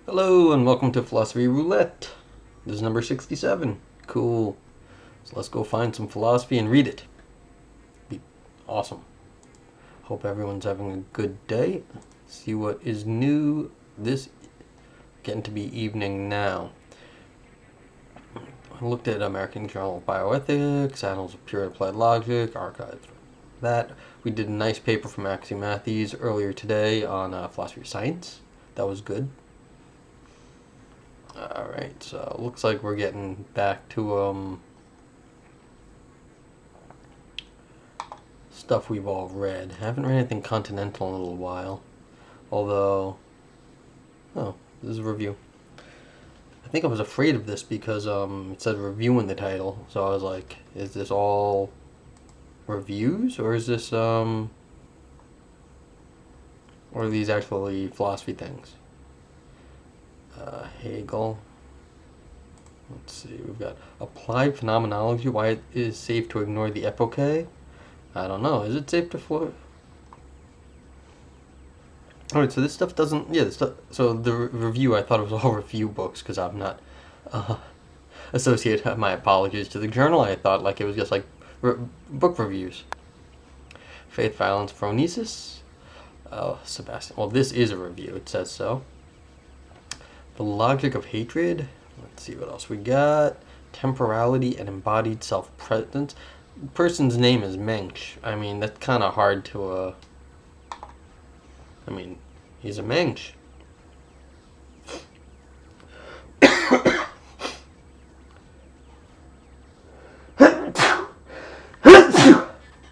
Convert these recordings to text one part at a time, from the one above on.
Hello and welcome to Philosophy Roulette. This is number 67. Cool. So let's go find some philosophy and read it. Be awesome. Hope everyone's having a good day. See what is new this getting to be evening now. I looked at American Journal of Bioethics, Annals of Pure Applied Logic, Archives. That we did a nice paper from Matthews earlier today on philosophy of science. That was good. Alright, so looks like we're getting back to stuff we've all read. Haven't read anything continental in a little while. Although, this is a review. I think I was afraid of this because it said review in the title. So I was like, is this all reviews or is this or are these actually philosophy things? Hegel. Let's see, we've got applied phenomenology, why it is safe to ignore the epoché. I don't know, is it safe to float? Alright, so this stuff doesn't, so the review, I thought it was all review books because I'm not associated, my apologies to the journal. I thought like it was just like book reviews. Faith, Violence, Phronesis. Oh, Sebastian, well this is a review, it says so. The Logic of Hatred. Let's see what else we got. Temporality and Embodied Self-Presence. The person's name is Mensch. I mean, that's kind of hard to, he's a Mensch.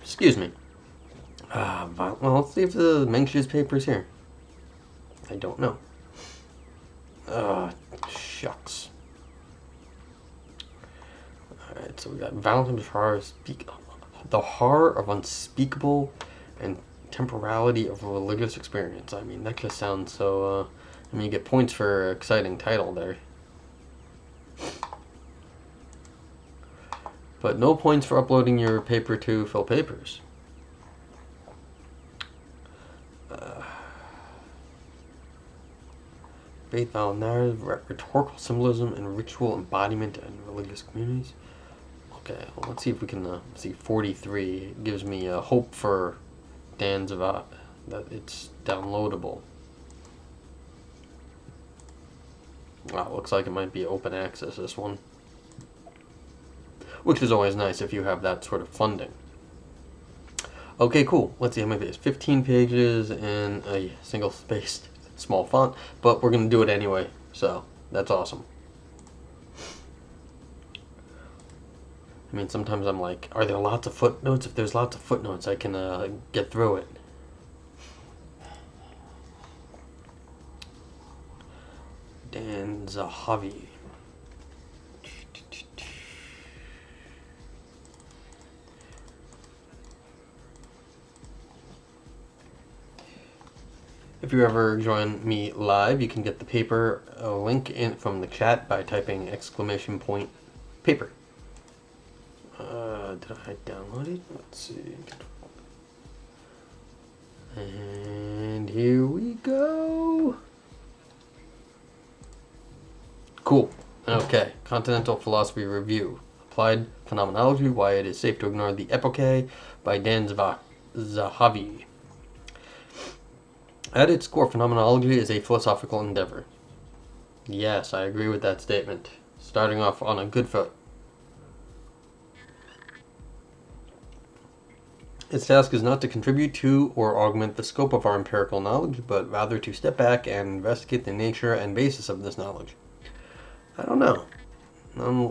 Excuse me. Well, let's see if the Mensch's paper's here. I don't know. Shucks. Alright, so we got Violence of Horror, the horror of unspeakable and temporality of religious experience. I mean, that just sounds so, you get points for exciting title there. But no points for uploading your paper to Phil Papers. Faith, Vow, Narrative, Rhetorical Symbolism, and Ritual Embodiment in Religious Communities. Okay, well, let's see if we can see 43. It gives me hope for Dan Zahavi that it's downloadable. Wow, looks like it might be open access, this one. Which is always nice if you have that sort of funding. Okay, cool. Let's see how many pages. 15 pages in a single-spaced small font, but we're going to do it anyway, so that's awesome. I mean, sometimes I'm like, are there lots of footnotes? If there's lots of footnotes, I can get through it. Dan Zahavi. If you ever join me live, you can get the paper link in from the chat by typing !paper. Did I download it? Let's see. And here we go. Cool. Okay. Continental Philosophy Review. Applied Phenomenology, Why It Is Safe to Ignore the Epoché by Dan Zahavi. At its core, phenomenology is a philosophical endeavor. Yes, I agree with that statement. Starting off on a good foot. Its task is not to contribute to or augment the scope of our empirical knowledge, but rather to step back and investigate the nature and basis of this knowledge. I don't know. I'm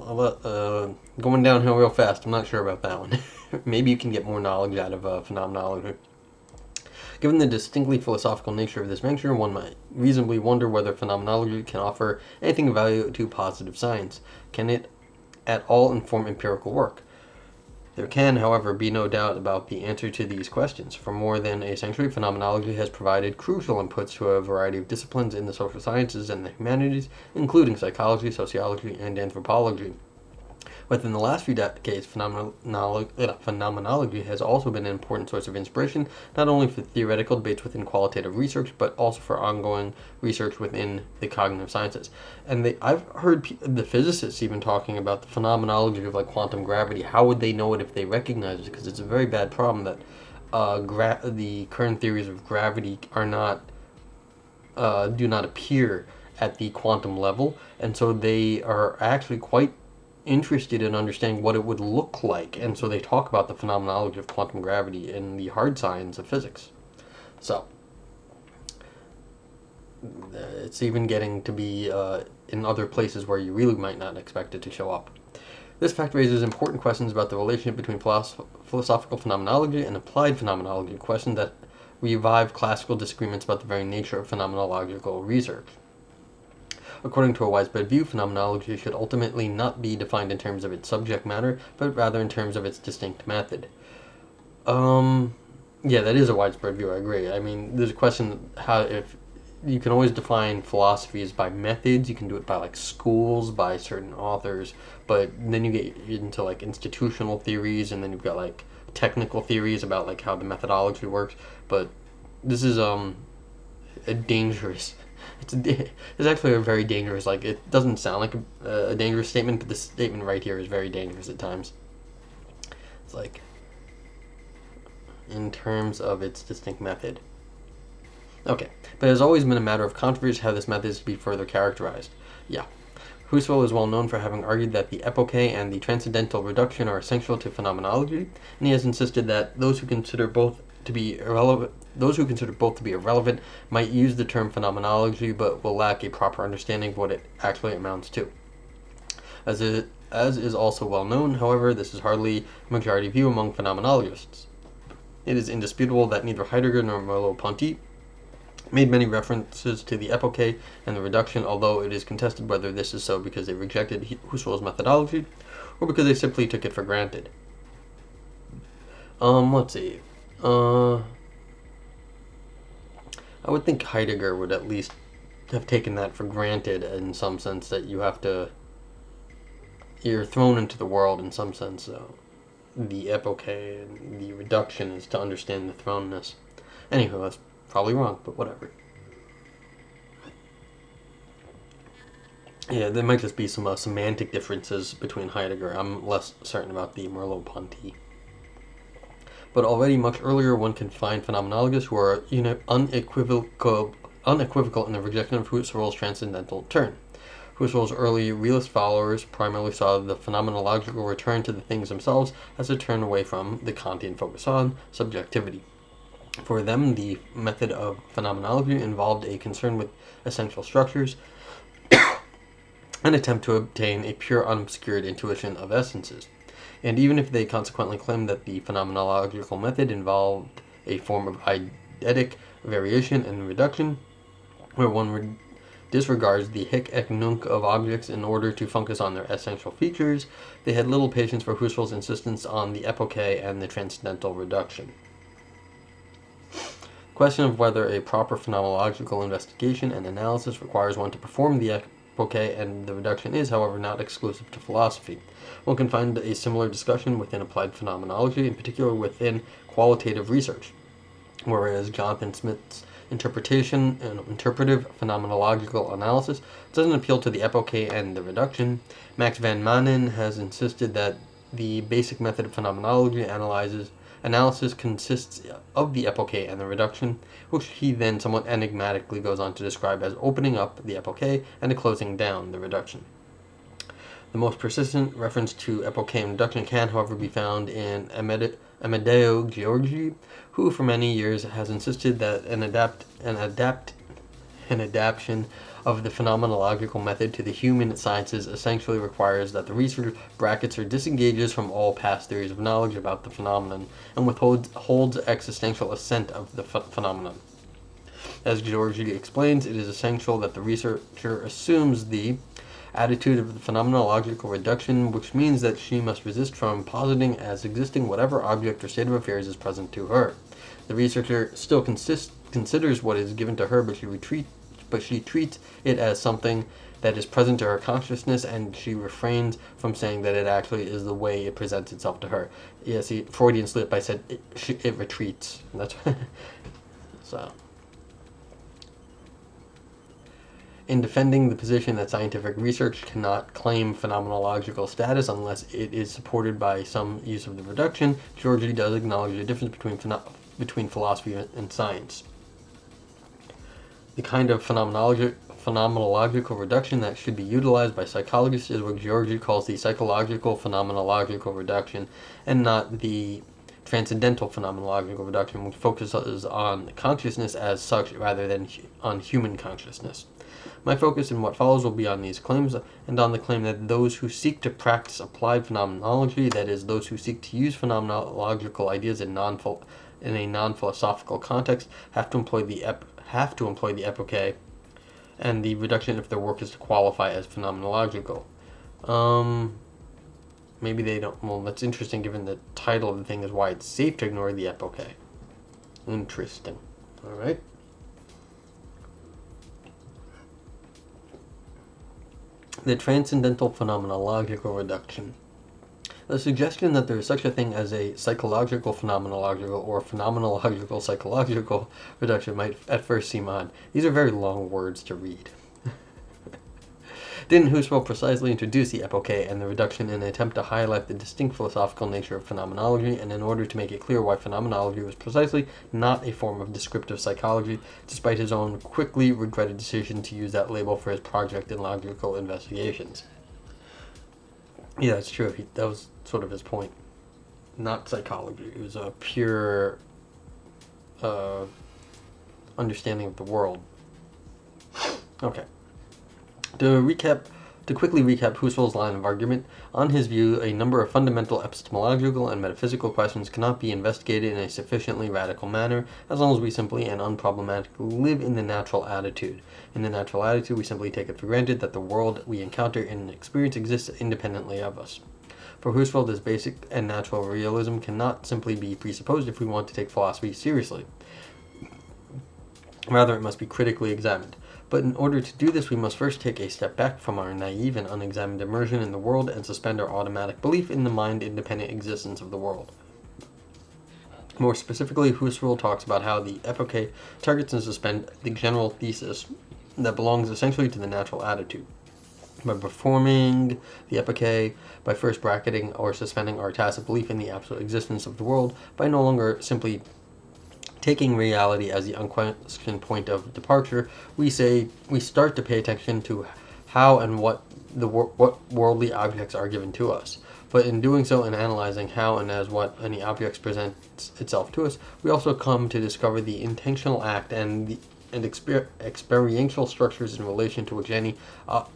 going downhill real fast. I'm not sure about that one. Maybe you can get more knowledge out of phenomenology. Given the distinctly philosophical nature of this venture, one might reasonably wonder whether phenomenology can offer anything of value to positive science. Can it at all inform empirical work? There can, however, be no doubt about the answer to these questions. For more than a century, phenomenology has provided crucial inputs to a variety of disciplines in the social sciences and the humanities, including psychology, sociology, and anthropology. Within the last few decades, phenomenology has also been an important source of inspiration, not only for theoretical debates within qualitative research, but also for ongoing research within the cognitive sciences. And I've heard the physicists even talking about the phenomenology of like quantum gravity. How would they know it if they recognize it? Because it's a very bad problem that the current theories of gravity are not do not appear at the quantum level, and so they are actually quite interested in understanding what it would look like, and so they talk about the phenomenology of quantum gravity in the hard science of physics. So it's even getting to be in other places where you really might not expect it to show up. This fact raises important questions about the relationship between philosophical phenomenology and applied phenomenology, questions that revive classical disagreements about the very nature of phenomenological research. According to a widespread view, phenomenology should ultimately not be defined in terms of its subject matter, but rather in terms of its distinct method. Yeah, that is a widespread view, I agree. I mean, there's a question how if you can always define philosophy as by methods, you can do it by like schools, by certain authors, but then you get into like institutional theories, and then you've got like technical theories about like how the methodology works. But this is a dangerous. It's actually a very dangerous. Like, it doesn't sound like a dangerous statement, but this statement right here is very dangerous at times. It's like in terms of its distinct method. Okay, but it has always been a matter of controversy how this method is to be further characterized. Yeah. Husserl is well known for having argued that the epoché and the transcendental reduction are essential to phenomenology, and he has insisted that those who consider both to be irrelevant might use the term phenomenology, but will lack a proper understanding of what it actually amounts to. As is also well known, however, this is hardly a majority view among phenomenologists. It is indisputable that neither Heidegger nor Merleau-Ponty made many references to the epoché and the reduction, although it is contested whether this is so because they rejected Husserl's methodology or because they simply took it for granted. Let's see. I would think Heidegger would at least have taken that for granted in some sense, that you're thrown into the world in some sense. So the epoché and the reduction is to understand the thrownness. Anywho, that's probably wrong, but whatever. Yeah, there might just be some semantic differences between Heidegger. I'm less certain about the Merleau-Ponty. But already much earlier, one can find phenomenologists who are unequivocal in their rejection of Husserl's transcendental turn. Husserl's early realist followers primarily saw the phenomenological return to the things themselves as a turn away from the Kantian focus on subjectivity. For them, the method of phenomenology involved a concern with essential structures, an attempt to obtain a pure, unobscured intuition of essences. And even if they consequently claimed that the phenomenological method involved a form of eidetic variation and reduction, where one disregards the hic et nunc of objects in order to focus on their essential features, they had little patience for Husserl's insistence on the epoché and the transcendental reduction. The question of whether a proper phenomenological investigation and analysis requires one to perform the epoché and the reduction is, however, not exclusive to philosophy. One can find a similar discussion within applied phenomenology, in particular within qualitative research, whereas Jonathan Smith's interpretation and interpretive phenomenological analysis doesn't appeal to the epoché and the reduction. Max van Manen has insisted that the basic method of phenomenology analysis consists of the epoché and the reduction, which he then somewhat enigmatically goes on to describe as opening up the epoché and closing down the reduction. The most persistent reference to epoché and reduction can, however, be found in Amedeo Giorgi, who for many years has insisted that an adaptation of the phenomenological method to the human sciences essentially requires that the researcher brackets or disengages from all past theories of knowledge about the phenomenon and holds existential assent of the phenomenon. As Giorgi explains, it is essential that the researcher assumes the attitude of the phenomenological reduction, which means that she must resist from positing as existing whatever object or state of affairs is present to her. The researcher still considers what is given to her, but she retreats but she treats it as something that is present to her consciousness, and she refrains from saying that it actually is the way it presents itself to her. Yeah, see, Freudian slip, I said it retreats. That's so. In defending the position that scientific research cannot claim phenomenological status unless it is supported by some use of the reduction, Georgi does acknowledge the difference between philosophy and science. The kind of phenomenological reduction that should be utilized by psychologists is what Georgi calls the psychological phenomenological reduction, and not the transcendental phenomenological reduction, which focuses on consciousness as such rather than on human consciousness. My focus in what follows will be on these claims, and on the claim that those who seek to practice applied phenomenology, that is, those who seek to use phenomenological ideas in a non-philosophical context, have to employ the epoché and the reduction if their work is to qualify as phenomenological. Maybe they don't. Well, that's interesting given the title of the thing is why it's safe to ignore the epoché. Interesting. All right. The transcendental phenomenological reduction. The suggestion that there is such a thing as a psychological phenomenological or phenomenological psychological reduction might at first seem odd. These are very long words to read. Didn't Husserl precisely introduce the epoché and the reduction in an attempt to highlight the distinct philosophical nature of phenomenology, and in order to make it clear why phenomenology was precisely not a form of descriptive psychology, despite his own quickly regretted decision to use that label for his project in logical investigations? Yeah, that's true. That was sort of his point. Not psychology. It was a pure understanding of the world. Okay. To quickly recap Husserl's line of argument, on his view, a number of fundamental epistemological and metaphysical questions cannot be investigated in a sufficiently radical manner as long as we simply and unproblematically live in the natural attitude. In the natural attitude, we simply take it for granted that the world we encounter in experience exists independently of us. For Husserl, this basic and natural realism cannot simply be presupposed if we want to take philosophy seriously. Rather, it must be critically examined. But in order to do this, we must first take a step back from our naive and unexamined immersion in the world and suspend our automatic belief in the mind-independent existence of the world. More specifically, Husserl talks about how the epoché targets and suspends the general thesis that belongs essentially to the natural attitude. By performing the epoché, by first bracketing or suspending our tacit belief in the absolute existence of the world, by no longer simply taking reality as the unquestioned point of departure, we start to pay attention to how and what worldly objects are given to us. But in doing so and analyzing how and as what any object presents itself to us, we also come to discover the intentional act and experiential structures in relation to which any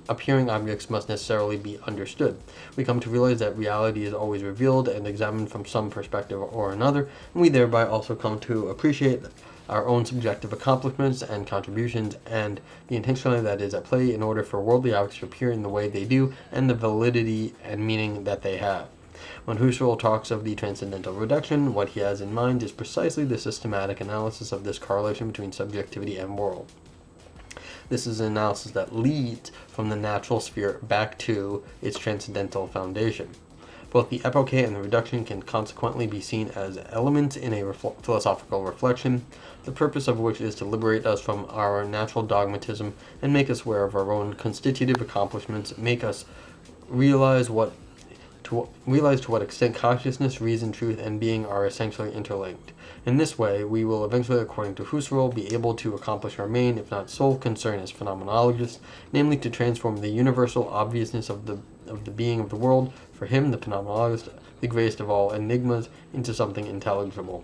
appearing objects must necessarily be understood. We come to realize that reality is always revealed and examined from some perspective or another, and we thereby also come to appreciate our own subjective accomplishments and contributions and the intentionality that is at play in order for worldly objects to appear in the way they do and the validity and meaning that they have. When Husserl talks of the transcendental reduction, what he has in mind is precisely the systematic analysis of this correlation between subjectivity and world. This is an analysis that leads from the natural sphere back to its transcendental foundation. Both the epoché and the reduction can consequently be seen as elements in a philosophical reflection, the purpose of which is to liberate us from our natural dogmatism and make us aware of our own constitutive accomplishments, make us realize to what extent consciousness, reason, truth, and being are essentially interlinked. In this way, we will eventually, according to Husserl, be able to accomplish our main, if not sole, concern as phenomenologists, namely to transform the universal obviousness of the being of the world, for him, the phenomenologist, the greatest of all enigmas, into something intelligible.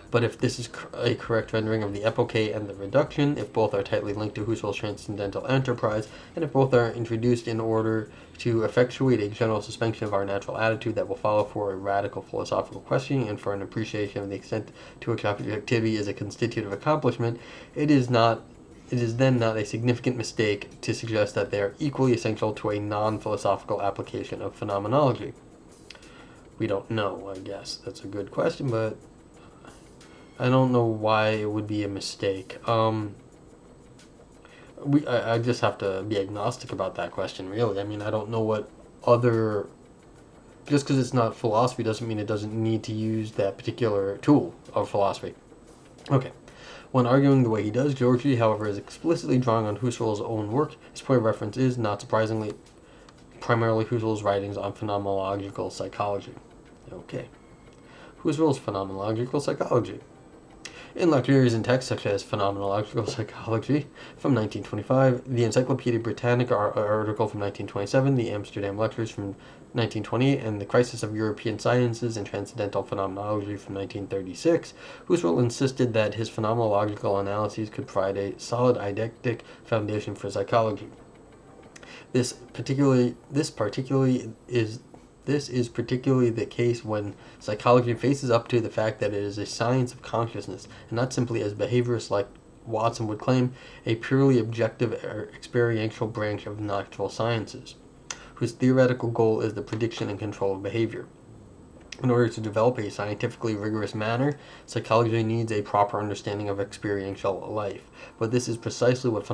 But if this is a correct rendering of the epoché and the reduction, if both are tightly linked to Husserl's transcendental enterprise, and if both are introduced in order to effectuate a general suspension of our natural attitude that will follow for a radical philosophical questioning and for an appreciation of the extent to which objectivity is a constitutive accomplishment, it is then not a significant mistake to suggest that they are equally essential to a non-philosophical application of phenomenology. We don't know, I guess. That's a good question, but I don't know why it would be a mistake. I just have to be agnostic about that question, really. I mean, I don't know what other. Just because it's not philosophy doesn't mean it doesn't need to use that particular tool of philosophy. Okay. When arguing the way he does, Georgi, however, is explicitly drawing on Husserl's own work. His point of reference is, not surprisingly, primarily Husserl's writings on phenomenological psychology. Okay. Husserl's phenomenological psychology. In lectures and texts such as Phenomenological Psychology from 1925, the Encyclopaedia Britannica article from 1927, the Amsterdam Lectures from 1928, and the Crisis of European Sciences and Transcendental Phenomenology from 1936, Husserl insisted that his phenomenological analyses could provide a solid eidetic foundation for psychology. This is particularly the case when psychology faces up to the fact that it is a science of consciousness, and not simply, as behaviorists like Watson would claim, a purely objective or experiential branch of natural sciences, whose theoretical goal is the prediction and control of behavior. In order to develop a scientifically rigorous manner, psychology needs a proper understanding of experiential life. But this is precisely what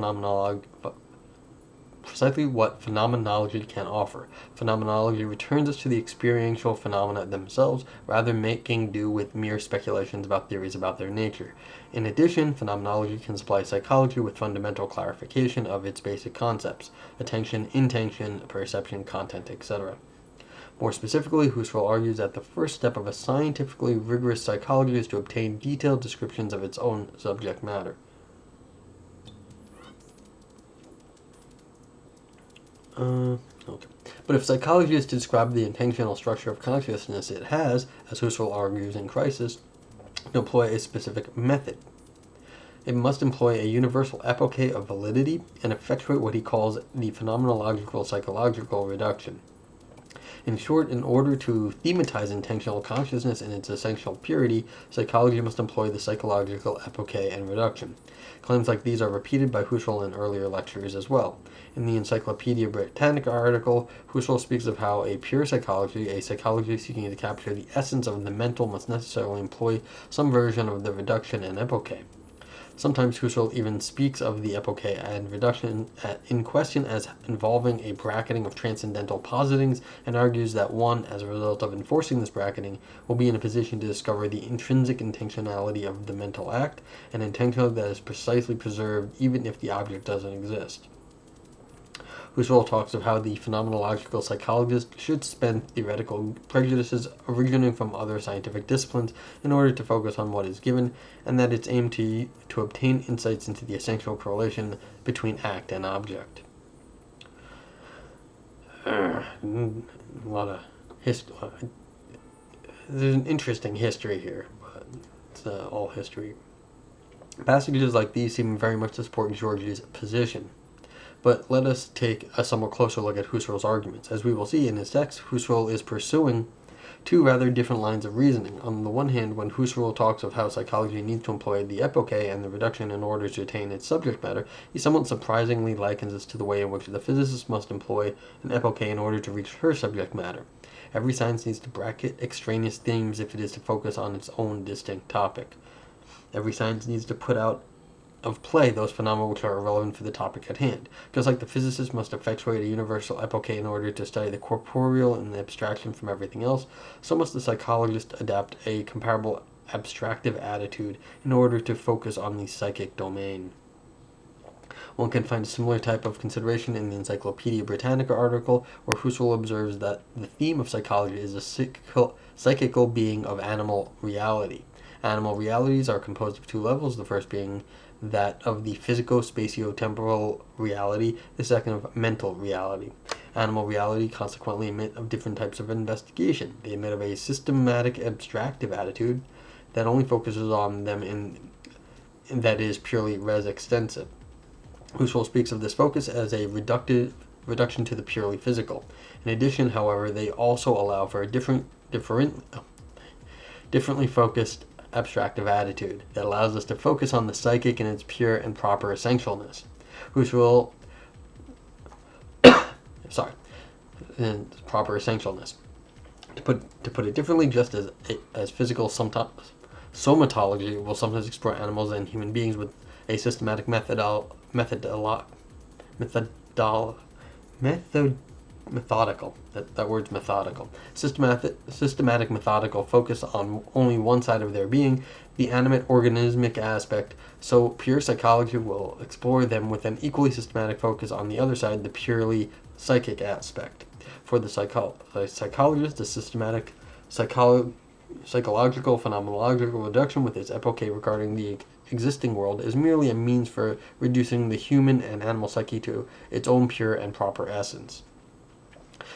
phenomenology can offer. Phenomenology returns us to the experiential phenomena themselves, rather than making do with mere speculations about theories about their nature. In addition, phenomenology can supply psychology with fundamental clarification of its basic concepts: attention, intention, perception, content, etc. More specifically, Husserl argues that the first step of a scientifically rigorous psychology is to obtain detailed descriptions of its own subject matter. Okay. But if psychology is to describe the intentional structure of consciousness, it has, as Husserl argues in Crisis, to employ a specific method. It must employ a universal epoché of validity and effectuate what he calls the phenomenological psychological reduction. In short, in order to thematize intentional consciousness in its essential purity, psychology must employ the psychological epoché and reduction. Claims like these are repeated by Husserl in earlier lectures as well. In the Encyclopaedia Britannica article, Husserl speaks of how a pure psychology, a psychology seeking to capture the essence of the mental, must necessarily employ some version of the reduction and epoché. Sometimes Husserl even speaks of the epoché and reduction in question as involving a bracketing of transcendental positings, and argues that one, as a result of enforcing this bracketing, will be in a position to discover the intrinsic intentionality of the mental act, an intention that is precisely preserved even if the object doesn't exist. Husserl talks of how the phenomenological psychologist should suspend theoretical prejudices originating from other scientific disciplines in order to focus on what is given, and that it's aimed to obtain insights into the essential correlation between act and object. A lot of history. There's an interesting history here, but it's all history. Passages like these seem very much to support Georgi's position. But let us take a somewhat closer look at Husserl's arguments. As we will see in his text, Husserl is pursuing two rather different lines of reasoning. On the one hand, when Husserl talks of how psychology needs to employ the epoché and the reduction in order to attain its subject matter, he somewhat surprisingly likens this to the way in which the physicist must employ an epoché in order to reach her subject matter. Every science needs to bracket extraneous themes if it is to focus on its own distinct topic. Every science needs to put out of play those phenomena which are relevant for the topic at hand. Just like the physicist must effectuate a universal epoché in order to study the corporeal and the abstraction from everything else, so must the psychologist adapt a comparable abstractive attitude in order to focus on the psychic domain. One can find a similar type of consideration in the Encyclopaedia Britannica article, where Husserl observes that the theme of psychology is a psychical being of animal reality. Animal realities are composed of two levels, the first being that of the physico-spatio-temporal reality, the second of mental reality. Animal reality consequently admit of different types of investigation. They admit of a systematic abstractive attitude that only focuses on them in that is purely res extensive. Husserl speaks of this focus as a reduction to the purely physical. In addition, however, they also allow for a differently focused abstractive attitude that allows us to focus on the psychic in its pure and proper essentialness. Husserl, proper essentialness. To put it differently, just as physical somatology will sometimes explore animals and human beings with a systematic methodology methodical. That word's methodical. Systematic methodical focus on only one side of their being, the animate organismic aspect, so pure psychology will explore them with an equally systematic focus on the other side, the purely psychic aspect. For the psychologist, the systematic psychological phenomenological reduction with its epoché regarding the existing world is merely a means for reducing the human and animal psyche to its own pure and proper essence.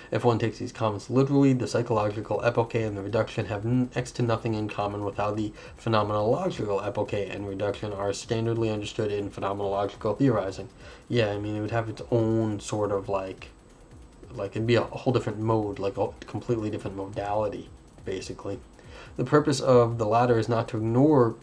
If one takes these comments literally, the psychological epoché and the reduction have next to nothing in common with how the phenomenological epoché and reduction are standardly understood in phenomenological theorizing. Yeah, I mean, it would have its own sort of like it'd be a whole different mode, like a completely different modality, basically. The purpose of the latter is not to ignore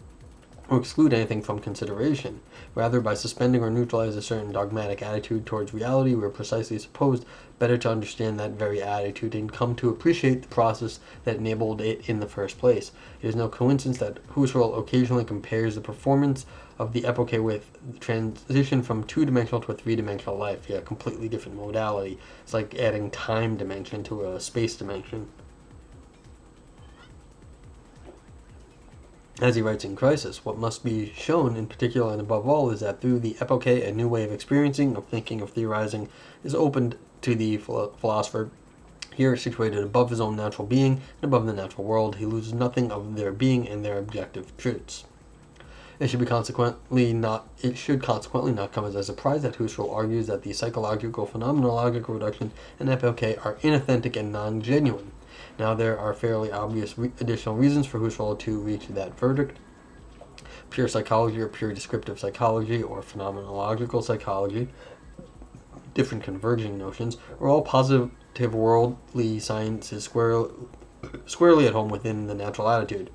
or exclude anything from consideration. Rather, by suspending or neutralize a certain dogmatic attitude towards reality, we are precisely supposed better to understand that very attitude and come to appreciate the process that enabled it in the first place. It is no coincidence that Husserl occasionally compares the performance of the epoché with the transition from two-dimensional to a three-dimensional life. Yeah, completely different modality. It's like adding time dimension to a space dimension. As he writes in Crisis, what must be shown in particular and above all is that through the epoché a new way of experiencing, of thinking, of theorizing is opened to the philosopher. Here, situated above his own natural being and above the natural world, he loses nothing of their being and their objective truths. It should consequently not come as a surprise that Husserl argues that the psychological phenomenological reduction and epoché are inauthentic and non-genuine. Now, there are fairly obvious additional reasons for Husserl to reach that verdict. Pure psychology or pure descriptive psychology or phenomenological psychology, different converging notions, are all positive worldly sciences squarely at home within the natural attitude.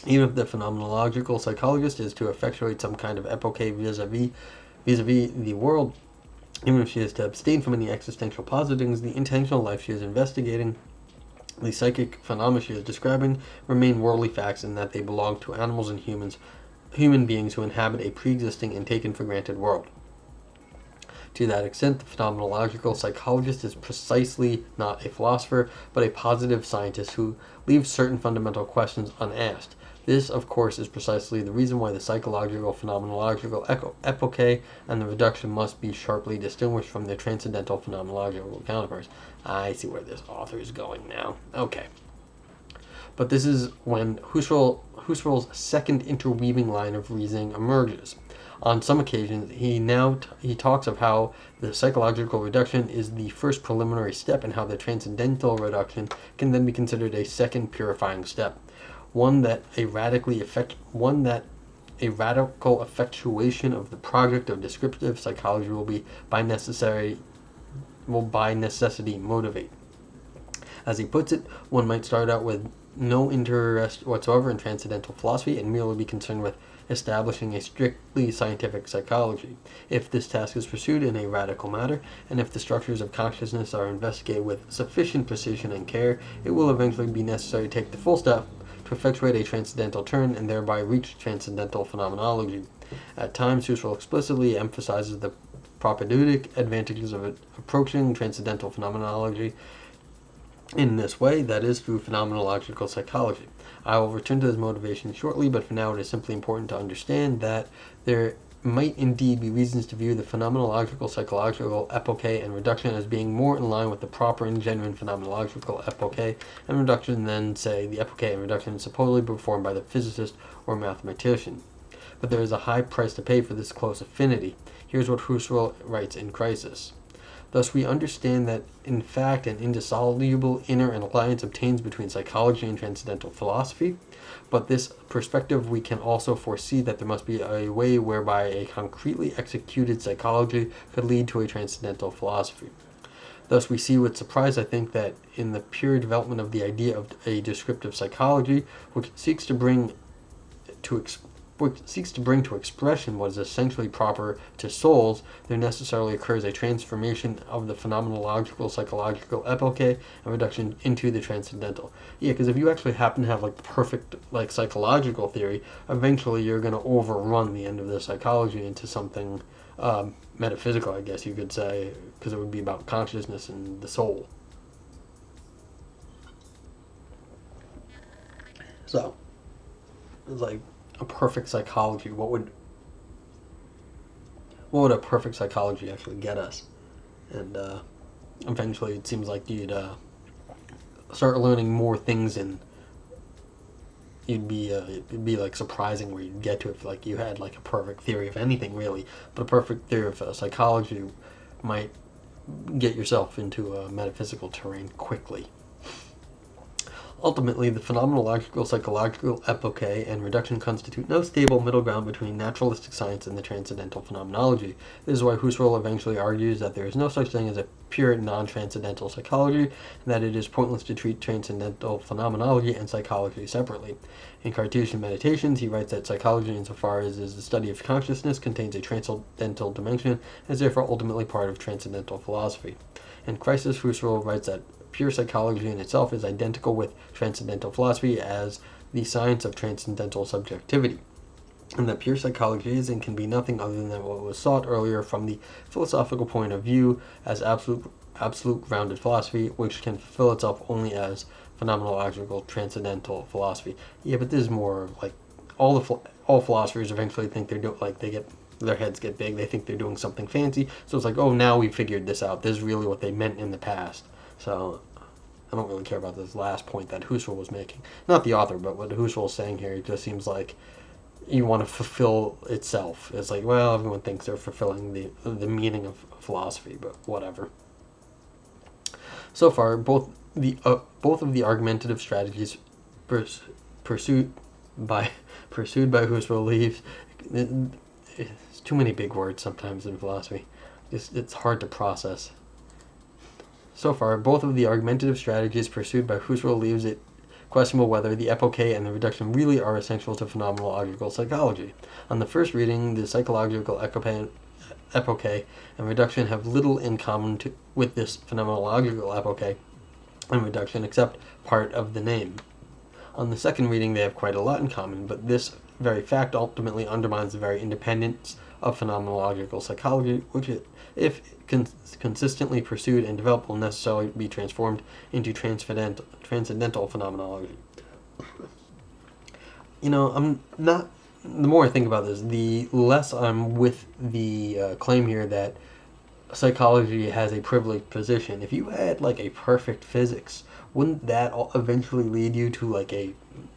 Even if the phenomenological psychologist is to effectuate some kind of epoché vis-a-vis the world, even if she is to abstain from any existential positings, the intentional life she is investigating, the psychic phenomena she is describing, remain worldly facts in that they belong to animals and human beings who inhabit a pre-existing and taken for granted world. To that extent, the phenomenological psychologist is precisely not a philosopher, but a positive scientist who leaves certain fundamental questions unasked. This, of course, is precisely the reason why the psychological phenomenological epoché and the reduction must be sharply distinguished from their transcendental phenomenological counterparts. I see where this author is going now. Okay. But this is when Husserl's second interweaving line of reasoning emerges. On some occasions, he talks of how the psychological reduction is the first preliminary step and how the transcendental reduction can then be considered a second purifying step. One that a radical effectuation of the project of descriptive psychology will by necessity motivate. As he puts it, one might start out with no interest whatsoever in transcendental philosophy and merely be concerned with establishing a strictly scientific psychology. If this task is pursued in a radical manner, and if the structures of consciousness are investigated with sufficient precision and care, it will eventually be necessary to take the full step to effectuate a transcendental turn and thereby reach transcendental phenomenology. At times, Husserl explicitly emphasizes the propedeutic advantages of approaching transcendental phenomenology in this way, that is, through phenomenological psychology. I will return to this motivation shortly, but for now it is simply important to understand that there might indeed be reasons to view the phenomenological psychological epoché and reduction as being more in line with the proper and genuine phenomenological epoché and reduction than, say, the epoché and reduction supposedly performed by the physicist or mathematician. But there is a high price to pay for this close affinity. Here's what Husserl writes in Crisis. Thus, we understand that, in fact, an indissoluble inner alliance obtains between psychology and transcendental philosophy, but this perspective we can also foresee that there must be a way whereby a concretely executed psychology could lead to a transcendental philosophy. Thus, we see with surprise, I think, that in the pure development of the idea of a descriptive psychology, which seeks to bring to expression what is essentially proper to souls, there necessarily occurs a transformation of the phenomenological psychological epoché and reduction into the transcendental. Yeah, because if you actually happen to have perfect psychological theory, eventually you're going to overrun the end of the psychology into something metaphysical, I guess you could say, because it would be about consciousness and the soul. So, it's like a perfect psychology. What would a perfect psychology actually get us? And eventually, it seems like you'd start learning more things, and it'd be like surprising where you'd get to if like you had like a perfect theory of anything really, but a perfect theory of psychology might get yourself into a metaphysical terrain quickly. Ultimately, the phenomenological, psychological epoché and reduction constitute no stable middle ground between naturalistic science and the transcendental phenomenology. This is why Husserl eventually argues that there is no such thing as a pure non-transcendental psychology, and that it is pointless to treat transcendental phenomenology and psychology separately. In Cartesian Meditations, he writes that psychology, insofar as is the study of consciousness, contains a transcendental dimension, and is therefore ultimately part of transcendental philosophy. In Crisis, Husserl writes that pure psychology in itself is identical with transcendental philosophy as the science of transcendental subjectivity, and that pure psychology is and can be nothing other than what was sought earlier from the philosophical point of view as absolute grounded philosophy, which can fulfill itself only as phenomenological transcendental philosophy. Yeah, but this is more like all philosophers eventually think they're doing, like, they get their heads get big, they think they're doing something fancy, so it's like, oh, now we figured this out, this is really what they meant in the past. So I don't really care about this last point that Husserl was making. Not the author, but what Husserl is saying here, it just seems like you want to fulfill itself. It's like, well, everyone thinks they're fulfilling the meaning of philosophy, but whatever. So far, both of the argumentative strategies pursued by Husserl leaves. It's too many big words sometimes in philosophy. It's hard to process. So far, both of the argumentative strategies pursued by Husserl leaves it questionable whether the epoché and the reduction really are essential to phenomenological psychology. On the first reading, the psychological epoché and reduction have little in common with this phenomenological epoché and reduction except part of the name. On the second reading, they have quite a lot in common, but this very fact ultimately undermines the very independence of phenomenological psychology, which, if consistently pursued and developed, will necessarily be transformed into transcendental phenomenology. I'm not. The more I think about this, the less I'm with the claim here that psychology has a privileged position. If you had like a perfect physics, wouldn't that eventually lead you to like a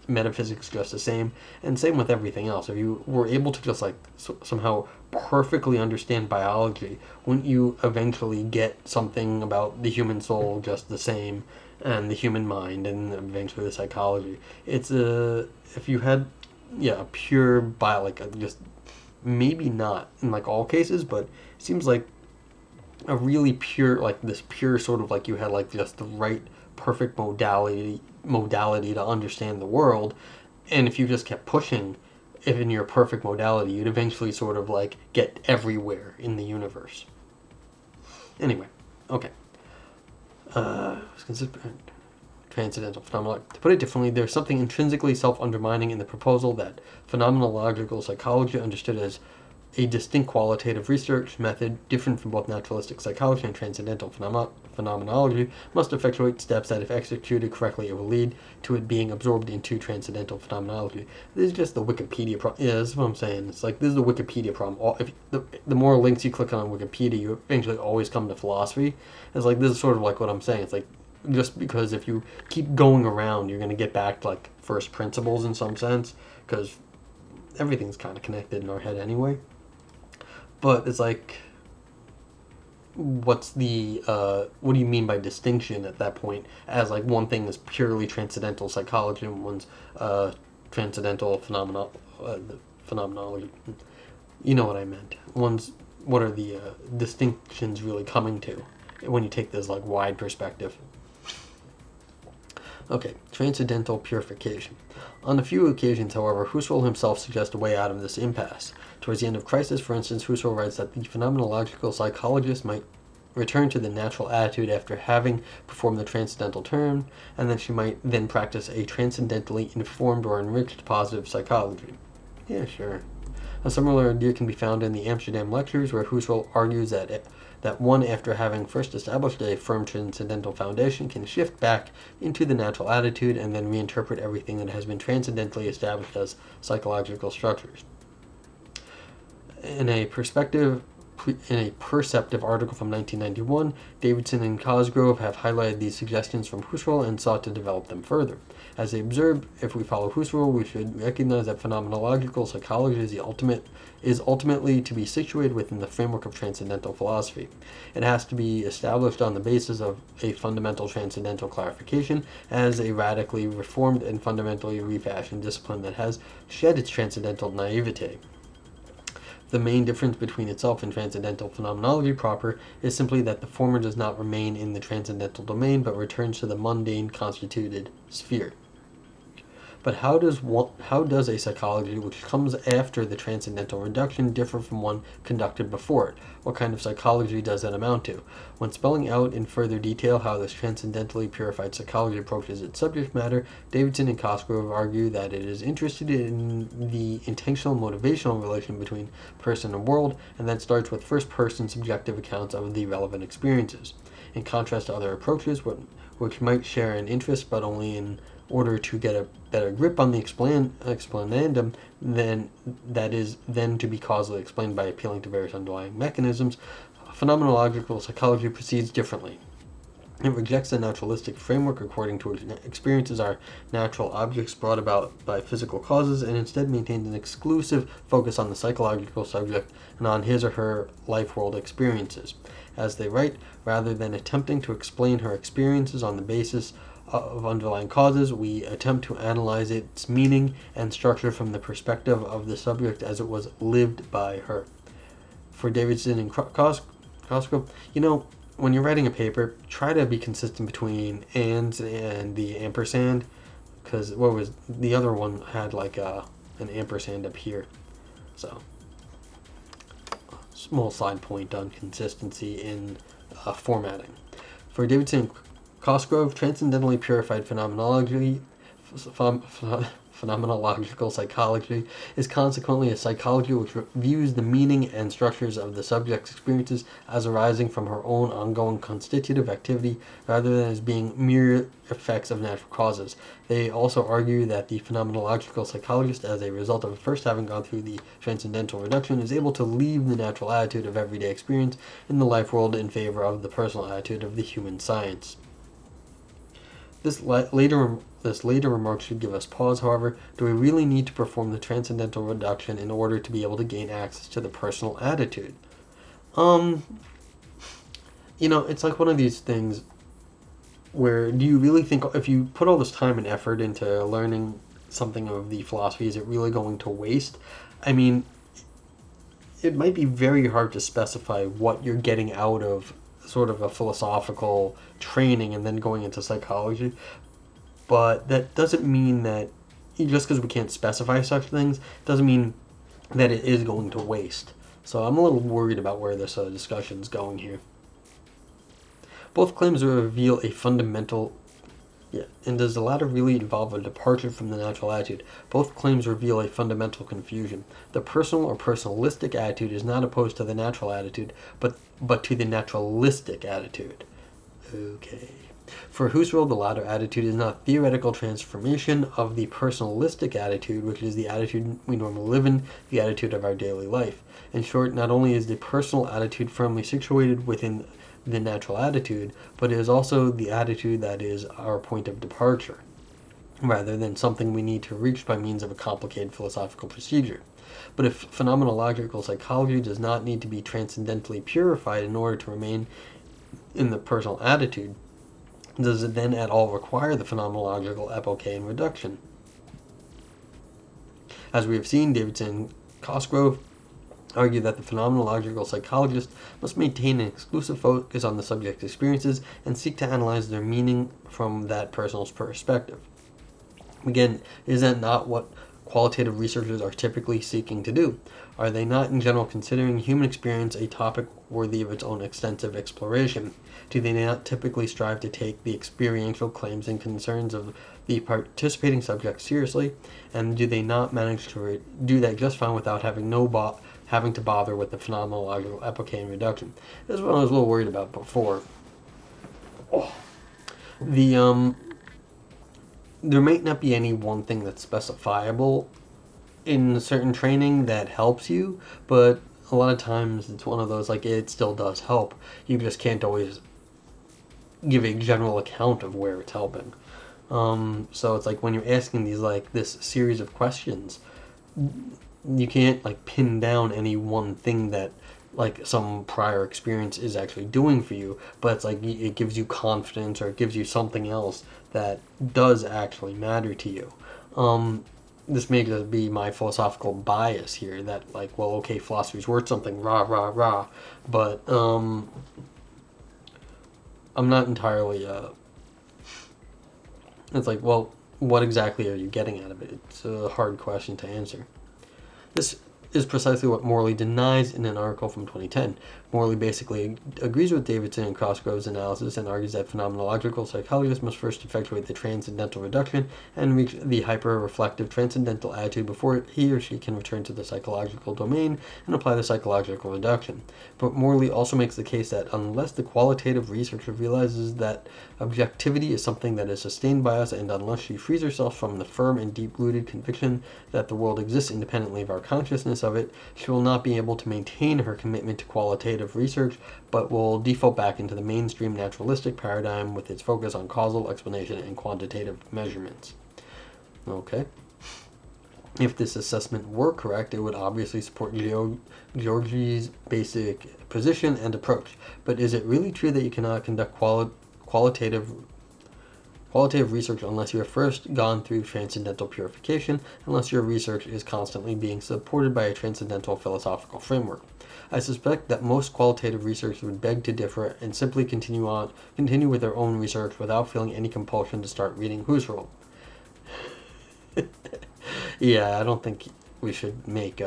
metaphysics just the same? And same with everything else. If you were able to just like somehow perfectly understand biology, wouldn't you eventually get something about the human soul just the same, and the human mind, and eventually the psychology? It's if you had a pure bio, like just maybe not in like all cases, but it seems like a really pure, like this pure sort of like you had like just the right perfect modality to understand the world, and if you just kept pushing, if in your perfect modality, you'd eventually sort of like get everywhere in the universe. Anyway, okay. Transcendental phenomenology. To put it differently, there's something intrinsically self-undermining in the proposal that phenomenological psychology, understood as a distinct qualitative research method different from both naturalistic psychology and transcendental phenomenology, must effectuate steps that, if executed correctly, it will lead to it being absorbed into transcendental phenomenology. This is just the Wikipedia problem. Yeah, this is what I'm saying. It's like, this is the Wikipedia problem. If the more links you click on Wikipedia, you eventually always come to philosophy. It's like, this is sort of like what I'm saying. It's like, just because if you keep going around, you're going to get back to like first principles in some sense, because everything's kind of connected in our head anyway. But it's like, what do you mean by distinction at that point? As like one thing is purely transcendental psychology and one's transcendental phenomenology. You know what I meant. What are the distinctions really coming to when you take this like wide perspective? Okay, transcendental purification. On a few occasions, however, Husserl himself suggests a way out of this impasse. Towards the end of Crisis, for instance, Husserl writes that the phenomenological psychologist might return to the natural attitude after having performed the transcendental turn, and that she might then practice a transcendentally informed or enriched positive psychology. Yeah, sure. A similar idea can be found in the Amsterdam Lectures, where Husserl argues that one, after having first established a firm transcendental foundation, can shift back into the natural attitude and then reinterpret everything that has been transcendentally established as psychological structures. In a perceptive article from 1991, Davidson and Cosgrove have highlighted these suggestions from Husserl and sought to develop them further. As they observe, if we follow Husserl, we should recognize that phenomenological psychology is ultimately to be situated within the framework of transcendental philosophy. It has to be established on the basis of a fundamental transcendental clarification as a radically reformed and fundamentally refashioned discipline that has shed its transcendental naivete. The main difference between itself and transcendental phenomenology proper is simply that the former does not remain in the transcendental domain but returns to the mundane constituted sphere. But how does a psychology which comes after the transcendental reduction differ from one conducted before it? What kind of psychology does that amount to? When spelling out in further detail how this transcendentally purified psychology approaches its subject matter, Davidson and Cosgrove argue that it is interested in the intentional motivational relation between person and world, and that starts with first-person subjective accounts of the relevant experiences. In contrast to other approaches, which might share an interest but only in order to get a better grip on the explanandum, then that is then to be causally explained by appealing to various underlying mechanisms, phenomenological psychology proceeds differently. It rejects the naturalistic framework according to which experiences are natural objects brought about by physical causes, and instead maintains an exclusive focus on the psychological subject and on his or her life world experiences. As they write, rather than attempting to explain her experiences on the basis of underlying causes, we attempt to analyze its meaning and structure from the perspective of the subject as it was lived by her. For Davidson and Cosgrove, when you're writing a paper, try to be consistent between ands and the ampersand, because the other one had like an ampersand up here. So, small side point on consistency in formatting. For Davidson Cosgrove, transcendentally purified phenomenological psychology is consequently a psychology which views the meaning and structures of the subject's experiences as arising from her own ongoing constitutive activity rather than as being mere effects of natural causes. They also argue that the phenomenological psychologist, as a result of first having gone through the transcendental reduction, is able to leave the natural attitude of everyday experience in the life world in favor of the personal attitude of the human science. This later remark should give us pause, however. Do we really need to perform the transcendental reduction in order to be able to gain access to the personal attitude? It's like one of these things where do you really think if you put all this time and effort into learning something of the philosophy, is it really going to waste? I mean, it might be very hard to specify what you're getting out of sort of a philosophical training and then going into psychology, but that doesn't mean that just because we can't specify such things doesn't mean that it is going to waste. So I'm a little worried about where this discussion's going here. Both claims reveal a fundamental and does the latter really involve a departure from the natural attitude? Both claims reveal a fundamental confusion. The personal or personalistic attitude is not opposed to the natural attitude, but to the naturalistic attitude. Okay. For Husserl, the latter attitude is not a theoretical transformation of the personalistic attitude, which is the attitude we normally live in, the attitude of our daily life. In short, not only is the personal attitude firmly situated within the natural attitude, but it is also the attitude that is our point of departure, rather than something we need to reach by means of a complicated philosophical procedure. But if phenomenological psychology does not need to be transcendentally purified in order to remain in the personal attitude, does it then at all require the phenomenological epoché and reduction? As we have seen, Davidson and Cosgrove argue that the phenomenological psychologist must maintain an exclusive focus on the subject's experiences and seek to analyze their meaning from that person's perspective. Again, is that not what qualitative researchers are typically seeking to do? Are they not, in general, considering human experience a topic worthy of its own extensive exploration? Do they not typically strive to take the experiential claims and concerns of the participating subjects seriously? And do they not manage to do that just fine without having to bother with the phenomenological epoché and reduction? This is what I was a little worried about before. The there might not be any one thing that's specifiable in certain training that helps you, but a lot of times it's one of those, like, it still does help. You just can't always give a general account of where it's helping. So it's like when you're asking these, like, this series of questions, you can't, like, pin down any one thing that, like, some prior experience is actually doing for you, but it's like it gives you confidence, or it gives you something else that does actually matter to you. This may just be my philosophical bias here, that, like, well, okay, philosophy's worth something, rah, rah, rah, but I'm not entirely, it's like, well, what exactly are you getting out of it? It's a hard question to answer. This is precisely what Morley denies in an article from 2010. Morley basically agrees with Davidson and Cosgrove's analysis and argues that phenomenological psychologists must first effectuate the transcendental reduction and reach the hyper-reflective transcendental attitude before he or she can return to the psychological domain and apply the psychological reduction. But Morley also makes the case that unless the qualitative researcher realizes that objectivity is something that is sustained by us, and unless she frees herself from the firm and deep-rooted conviction that the world exists independently of our consciousness of it, she will not be able to maintain her commitment to qualitative research, but will default back into the mainstream naturalistic paradigm with its focus on causal explanation and quantitative measurements. Okay. If this assessment were correct, it would obviously support Georgi's basic position and approach. But is it really true that you cannot conduct qualitative research unless you have first gone through transcendental purification, unless your research is constantly being supported by a transcendental philosophical framework? I suspect that most qualitative researchers would beg to differ and simply continue with their own research without feeling any compulsion to start reading Husserl. Yeah, I don't think we should make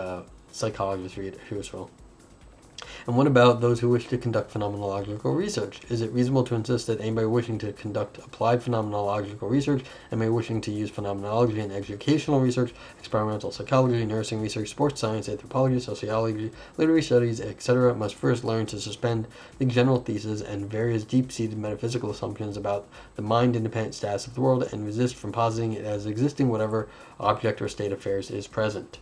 psychologists read Husserl. And what about those who wish to conduct phenomenological research? Is it reasonable to insist that anybody wishing to conduct applied phenomenological research, anybody wishing to use phenomenology in educational research, experimental psychology, nursing research, sports science, anthropology, sociology, literary studies, etc., must first learn to suspend the general thesis and various deep-seated metaphysical assumptions about the mind-independent status of the world and resist from positing it as existing whatever object or state of affairs is present?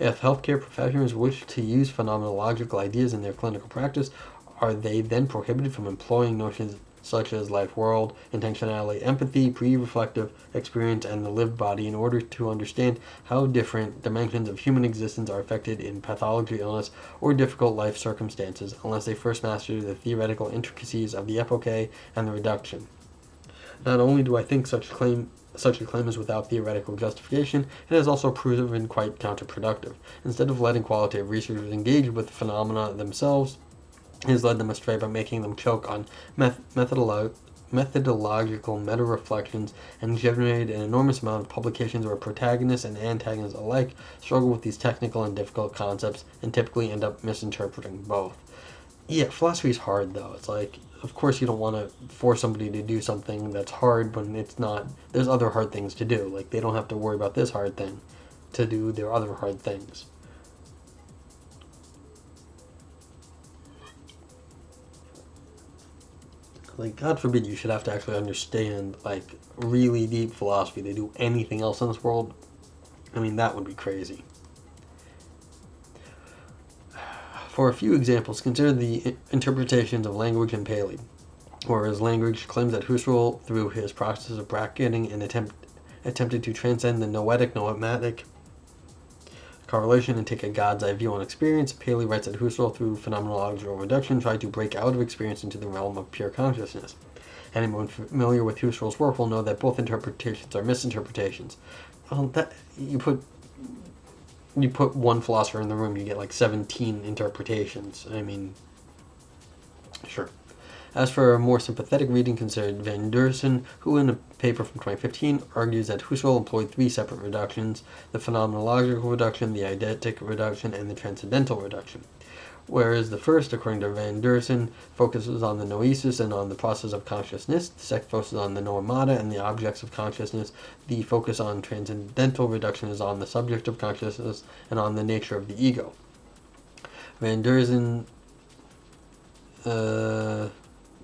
If healthcare professionals wish to use phenomenological ideas in their clinical practice, are they then prohibited from employing notions such as life world, intentionality, empathy, pre-reflective experience, and the lived body in order to understand how different dimensions of human existence are affected in pathology, illness, or difficult life circumstances, unless they first master the theoretical intricacies of the epoché and the reduction? Not only do I think such a claim is without theoretical justification, it has also proven quite counterproductive. Instead of letting qualitative researchers engage with the phenomena themselves, it has led them astray by making them choke on methodological meta-reflections and generated an enormous amount of publications where protagonists and antagonists alike struggle with these technical and difficult concepts and typically end up misinterpreting both. Yeah, philosophy is hard, though. It's like, of course you don't want to force somebody to do something that's hard when it's not. There's other hard things to do. Like, they don't have to worry about this hard thing to do their other hard things. Like, God forbid you should have to actually understand, like, really deep philosophy to do anything else in this world. I mean, that would be crazy. For a few examples, consider the interpretations of language in Paley, whereas language claims that Husserl, through his process of bracketing and attempted to transcend the noetic correlation and take a God's eye view on experience. Paley writes that Husserl, through phenomenological reduction, tried to break out of experience into the realm of pure consciousness. Anyone familiar with Husserl's work will know that both interpretations are misinterpretations. Well, that you put one philosopher in the room, you get like 17 interpretations. I mean, sure. As for a more sympathetic reading, consider Van Deursen, who in a paper from 2015 argues that Husserl employed three separate reductions: the phenomenological reduction, the eidetic reduction, and the transcendental reduction. Whereas the first, according to Van Deursen, focuses on the noesis and on the process of consciousness, the second focuses on the noemata and the objects of consciousness, the focus on transcendental reduction is on the subject of consciousness and on the nature of the ego. Van Deursen,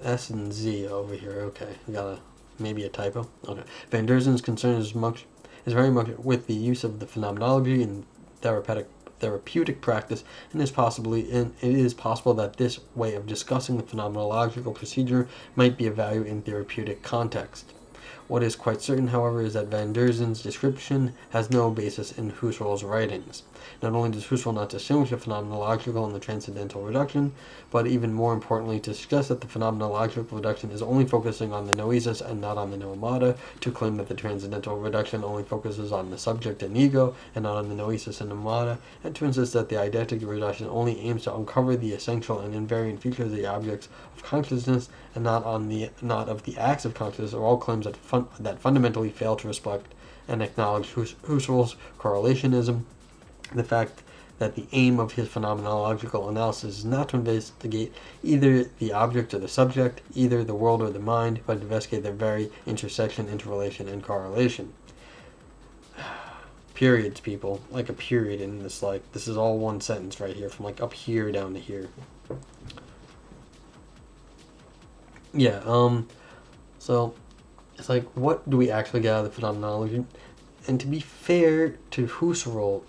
S and Z over here, okay, we got maybe a typo, okay. Van Deursen's concern is very much with the use of the phenomenology in therapeutic practice, and it is possible that this way of discussing the phenomenological procedure might be of value in therapeutic context. What is quite certain, however, is that Van Deursen's description has no basis in Husserl's writings. Not only does Husserl not distinguish the phenomenological and the transcendental reduction, but even more importantly, to suggest that the phenomenological reduction is only focusing on the noesis and not on the noemata, to claim that the transcendental reduction only focuses on the subject and ego and not on the noesis and noemata, and to insist that the eidetic reduction only aims to uncover the essential and invariant features of the objects of consciousness and not of the acts of consciousness, are all claims that fundamentally fail to respect and acknowledge Husserl's correlationism. The fact that the aim of his phenomenological analysis is not to investigate either the object or the subject, either the world or the mind, but to investigate their very intersection, interrelation, and correlation. Periods, people. Like a period in this, this is all one sentence right here, from up here down to here. Yeah, so it's what do we actually get out of the phenomenology? And to be fair to Husserl,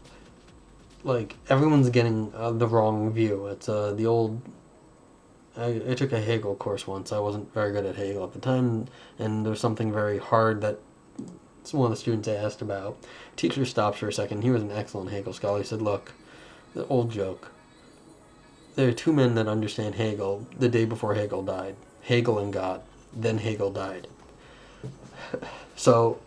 everyone's getting the wrong view. It's the old... I took a Hegel course once. I wasn't very good at Hegel at the time, and there was something very hard that one of the students asked about. Teacher stops for a second. He was an excellent Hegel scholar. He said, look, the old joke. There are two men that understand Hegel the day before Hegel died. Hegel and God. Then Hegel died. So,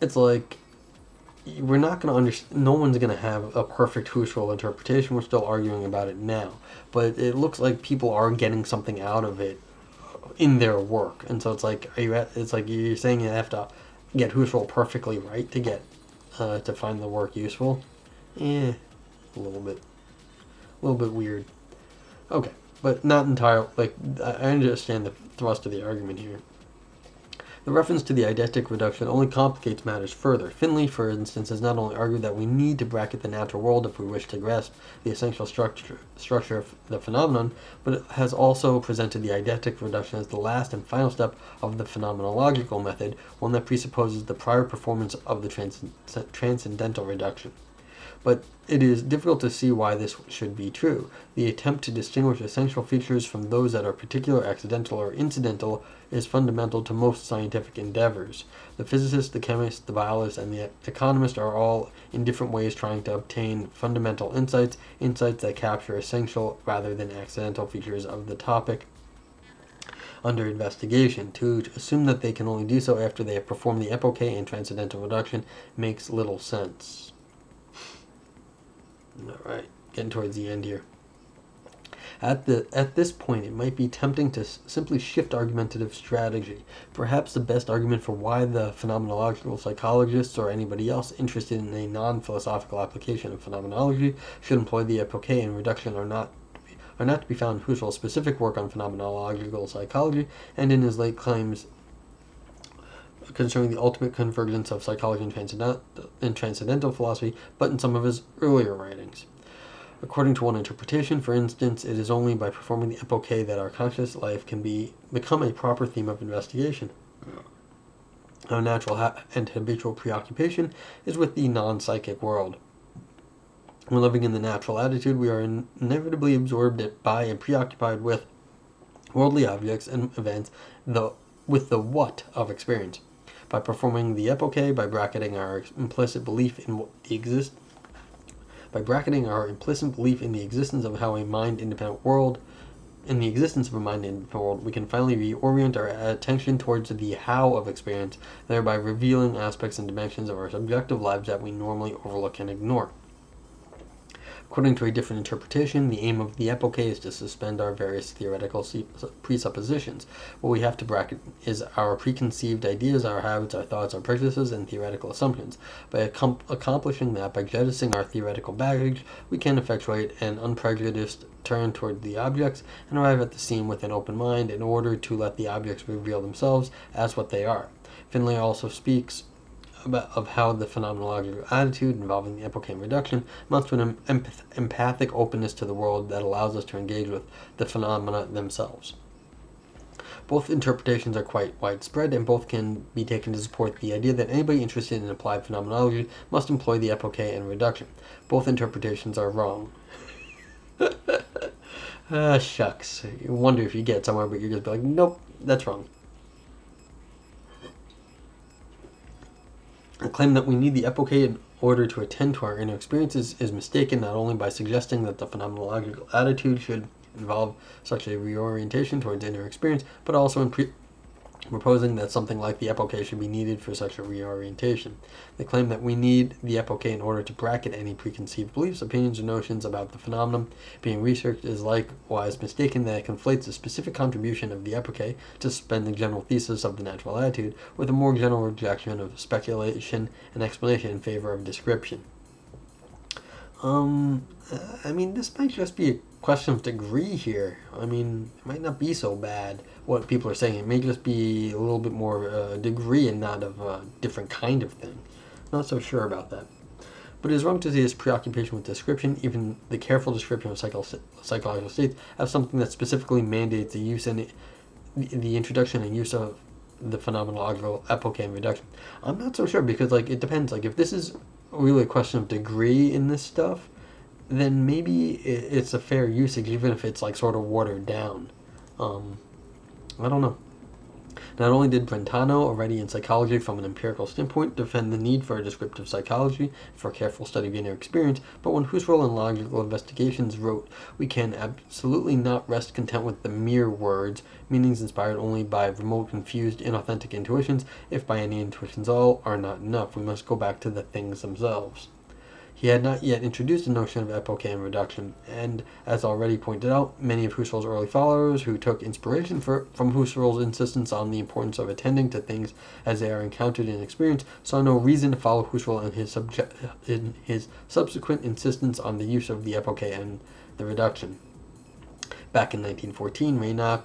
it's we're not going to understand, no one's going to have a perfect Husserl interpretation. We're still arguing about it now. But it looks like people are getting something out of it in their work. And so it's you're saying you have to get Husserl perfectly right to get, to find the work useful. A little bit weird. Okay, but not entirely, I understand the thrust of the argument here. The reference to the eidetic reduction only complicates matters further. Finlay, for instance, has not only argued that we need to bracket the natural world if we wish to grasp the essential structure of the phenomenon, but has also presented the eidetic reduction as the last and final step of the phenomenological method, one that presupposes the prior performance of the transcendental reduction. But it is difficult to see why this should be true. The attempt to distinguish essential features from those that are particular, accidental, or incidental is fundamental to most scientific endeavors. The physicist, the chemist, the biologist, and the economist are all in different ways trying to obtain fundamental insights that capture essential rather than accidental features of the topic under investigation. To assume that they can only do so after they have performed the epoché and transcendental reduction makes little sense. Alright, getting towards the end here. At this point, it might be tempting to simply shift argumentative strategy. Perhaps the best argument for why the phenomenological psychologists or anybody else interested in a non-philosophical application of phenomenology should employ the epoché and reduction are not to be found in Husserl's specific work on phenomenological psychology and in his late claims concerning the ultimate convergence of psychology and transcendental philosophy, but in some of his earlier writings. According to one interpretation, for instance, it is only by performing the epoché that our conscious life can become a proper theme of investigation. Our natural and habitual preoccupation is with the non-psychic world. When living in the natural attitude, we are inevitably absorbed by and preoccupied with worldly objects and events, with the what of experience. By performing the epoché, by bracketing our implicit belief in the existence of how a mind-independent world, we can finally reorient our attention towards the how of experience, thereby revealing aspects and dimensions of our subjective lives that we normally overlook and ignore. According to a different interpretation, the aim of the epoché is to suspend our various theoretical presuppositions. What we have to bracket is our preconceived ideas, our habits, our thoughts, our prejudices, and theoretical assumptions. By accomplishing that, by jettisoning our theoretical baggage, we can effectuate an unprejudiced turn toward the objects and arrive at the scene with an open mind in order to let the objects reveal themselves as what they are. Finlay also speaks of how the phenomenological attitude involving the epoché and reduction amounts to an empathic openness to the world that allows us to engage with the phenomena themselves. Both interpretations are quite widespread, and both can be taken to support the idea that anybody interested in applied phenomenology must employ the epoché and reduction. Both interpretations are wrong. Shucks. You wonder if you get somewhere, but you're just like, nope, that's wrong. The claim that we need the epoché in order to attend to our inner experiences is mistaken, not only by suggesting that the phenomenological attitude should involve such a reorientation towards inner experience, but also in proposing that something like the epoché should be needed for such a reorientation. The claim that we need the epoché in order to bracket any preconceived beliefs, opinions, or notions about the phenomenon being researched is likewise mistaken, that it conflates the specific contribution of the epoché to suspend the general thesis of the natural attitude with a more general rejection of speculation and explanation in favor of description. This might just be a question of degree here. It might not be so bad what people are saying. It may just be a little bit more degree and not of a different kind of thing. Not so sure about that. But it is wrong to see this preoccupation with description, even the careful description of psychological states, as something that specifically mandates the use and the introduction and use of the phenomenological epoché and reduction. I'm not so sure, because it depends. If this is really a question of degree in this stuff, then maybe it's a fair usage, even if it's sort of watered down. I don't know. Not only did Brentano, already in psychology from an empirical standpoint, defend the need for a descriptive psychology for careful study of inner experience, but when Husserl in Logical Investigations wrote, "We can absolutely not rest content with the mere words, meanings inspired only by remote, confused, inauthentic intuitions, if by any intuitions all are not enough. We must go back to the things themselves." He had not yet introduced the notion of epoché and reduction, and, as already pointed out, many of Husserl's early followers, who took inspiration from Husserl's insistence on the importance of attending to things as they are encountered in experience, saw no reason to follow Husserl in his subsequent insistence on the use of the epoché and the reduction. Back in 1914, Reinach,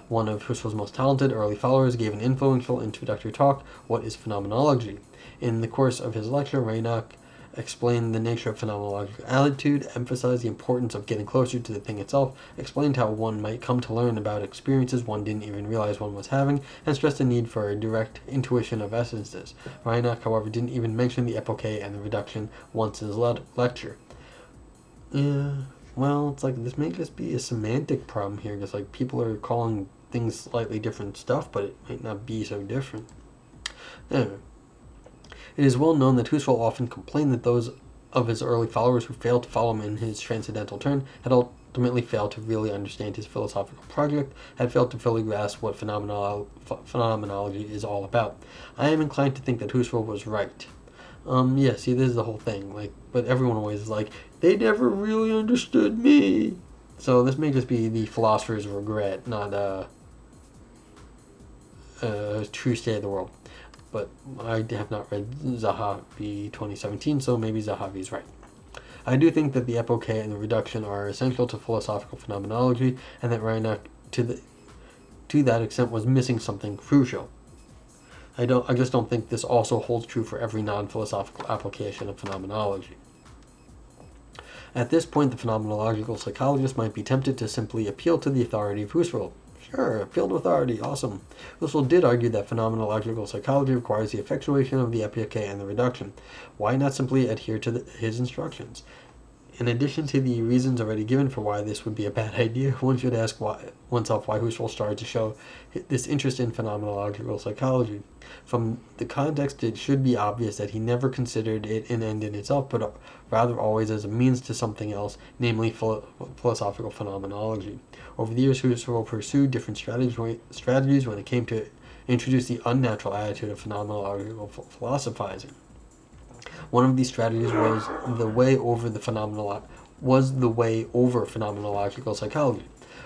one of Husserl's most talented early followers, gave an influential introductory talk, "What is Phenomenology?" In the course of his lecture, Reinach explained the nature of phenomenological attitude, emphasized the importance of getting closer to the thing itself, explained how one might come to learn about experiences one didn't even realize one was having, and stressed the need for a direct intuition of essences. Reinach, however, didn't even mention the epoché and the reduction once in his lecture. Yeah, well, it's this may just be a semantic problem here, because people are calling things slightly different stuff, but it might not be so different. Anyway. It is well known that Husserl often complained that those of his early followers who failed to follow him in his transcendental turn had ultimately failed to really understand his philosophical project, had failed to fully grasp what phenomenology is all about. I am inclined to think that Husserl was right. See, this is the whole thing. But everyone always is they never really understood me. So this may just be the philosopher's regret, not a true state of the world. But I have not read Zahavi 2017, so maybe Zahavi is right. I do think that the epoché and the reduction are essential to philosophical phenomenology, and that Reinach, to that extent, was missing something crucial. I just don't think this also holds true for every non-philosophical application of phenomenology. At this point, the phenomenological psychologist might be tempted to simply appeal to the authority of Husserl. Sure, appeal to authority, awesome. Husserl did argue that phenomenological psychology requires the effectuation of the epoché and the reduction. Why not simply adhere to his instructions? In addition to the reasons already given for why this would be a bad idea, one should ask oneself why Husserl started to show this interest in phenomenological psychology. From the context, it should be obvious that he never considered it an end in itself, but rather always as a means to something else, namely philosophical phenomenology. Over the years, Husserl pursued different strategies when it came to introduce the unnatural attitude of phenomenological philosophizing. One of these strategies was the way over the was the way over phenomenological psychology.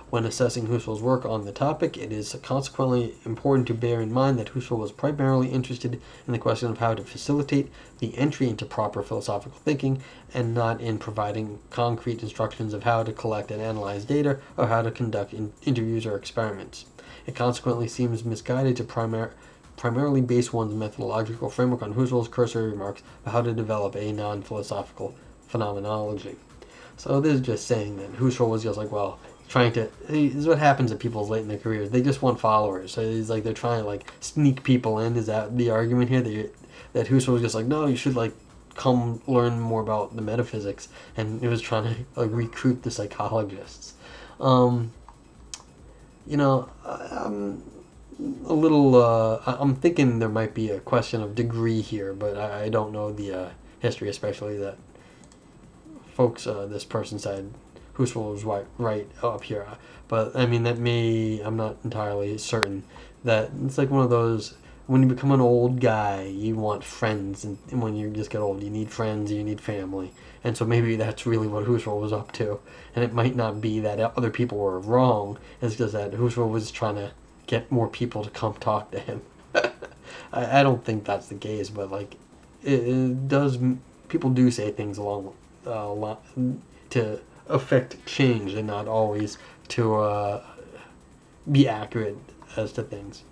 When assessing Husserl's work on the topic, it is consequently important to bear in mind that Husserl was primarily interested in the question of how to facilitate the entry into proper philosophical thinking, and not in providing concrete instructions of how to collect and analyze data or how to conduct interviews or experiments. It consequently seems misguided to primarily base one's methodological framework on Husserl's cursory remarks about how to develop a non-philosophical phenomenology. So this is just saying that Husserl was just like, well, this is what happens to people late in their careers. They just want followers. So he's like, they're trying to like sneak people in. Is that the argument here? That Husserl was just like, no, you should like come learn more about the metaphysics, and it was trying to like recruit the psychologists. I'm a little. I'm thinking there might be a question of degree here, but I don't know the history, especially that folks. This person said Husserl was right up here, but I mean I'm not entirely certain. That it's like one of those, when you become an old guy, you want friends, and when you just get old, you need friends, you need family, and so maybe that's really what Husserl was up to. And it might not be that other people were wrong; it's just that Husserl was trying to get more people to come talk to him. I don't think that's the case, but like it does. People do say things along a lot to affect change, and not always to be accurate as to things.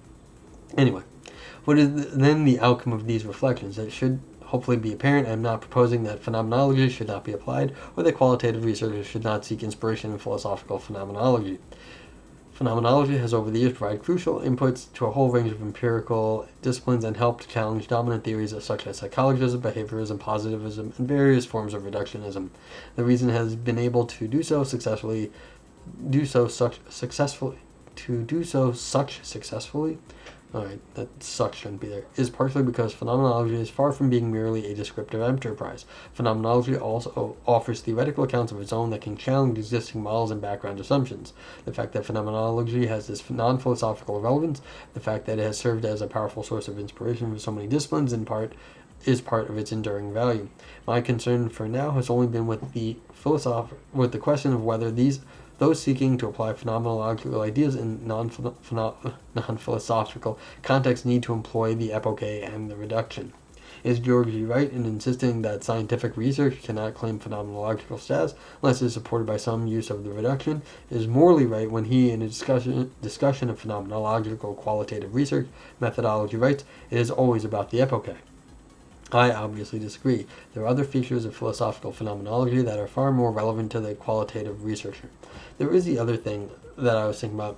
Anyway, what is then the outcome of these reflections? It should hopefully be apparent. I am not proposing that phenomenology should not be applied, or that qualitative researchers should not seek inspiration in philosophical phenomenology. Phenomenology has over the years provided crucial inputs to a whole range of empirical disciplines and helped challenge dominant theories such as psychologism, behaviorism, positivism, and various forms of reductionism. The reason it has been able to do so successfully alright, that such shouldn't be there, is partially because phenomenology is far from being merely a descriptive enterprise. Phenomenology also offers theoretical accounts of its own that can challenge existing models and background assumptions. The fact that phenomenology has this non-philosophical relevance, the fact that it has served as a powerful source of inspiration for so many disciplines, is part of its enduring value. My concern for now has only been with the question of whether those seeking to apply phenomenological ideas in non-philosophical contexts need to employ the epoché and the reduction. Is Georgi right in insisting that scientific research cannot claim phenomenological status unless it is supported by some use of the reduction? Is Morley right when he, in a discussion of phenomenological qualitative research methodology, writes, it is always about the epoché? I obviously disagree. There are other features of philosophical phenomenology that are far more relevant to the qualitative researcher. There is the other thing that I was thinking about.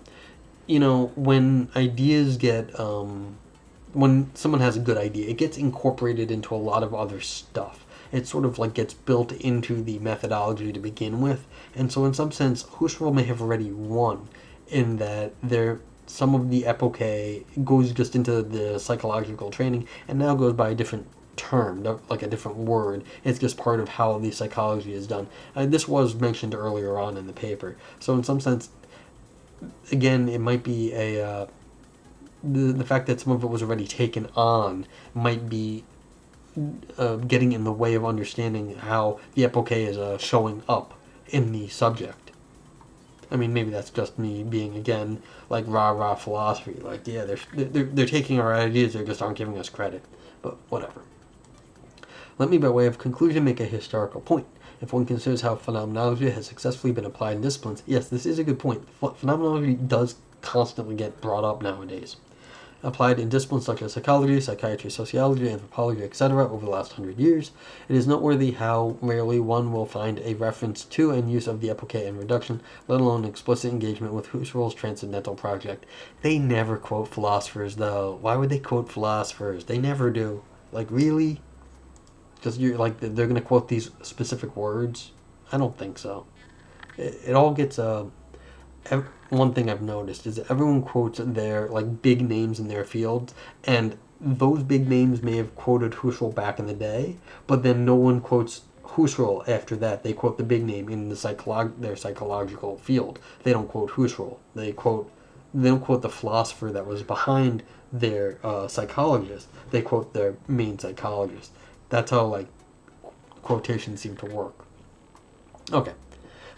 When ideas get, when someone has a good idea, it gets incorporated into a lot of other stuff. It sort of like gets built into the methodology to begin with. And so in some sense, Husserl may have already won in that some of the epoché goes just into the psychological training and now goes by a different term, like a different word. It's just part of how the psychology is done. This was mentioned earlier on in the paper. So in some sense, again, it might be the fact that some of it was already taken on might be getting in the way of understanding how the epoché is showing up in the subject. I mean, maybe that's just me being, again, like rah-rah philosophy. Like, yeah, they're taking our ideas, they just aren't giving us credit. But whatever. Let me, by way of conclusion, make a historical point. If one considers how phenomenology has successfully been applied in disciplines, yes, this is a good point. Phenomenology does constantly get brought up nowadays. Applied in disciplines such as psychology, psychiatry, sociology, anthropology, etc. over the last 100 years, it is noteworthy how rarely one will find a reference to and use of the epoché and reduction, let alone explicit engagement with Husserl's transcendental project. They never quote philosophers, though. Why would they quote philosophers? They never do. Like, really? Because you're like, they're going to quote these specific words? I don't think so. It all gets one thing I've noticed is that everyone quotes their like big names in their fields, and those big names may have quoted Husserl back in the day, but then no one quotes Husserl after that. They quote the big name in the their psychological field. They don't quote Husserl. They don't quote the philosopher that was behind their psychologist. They quote their main psychologist. That's how like quotations seem to work. Okay.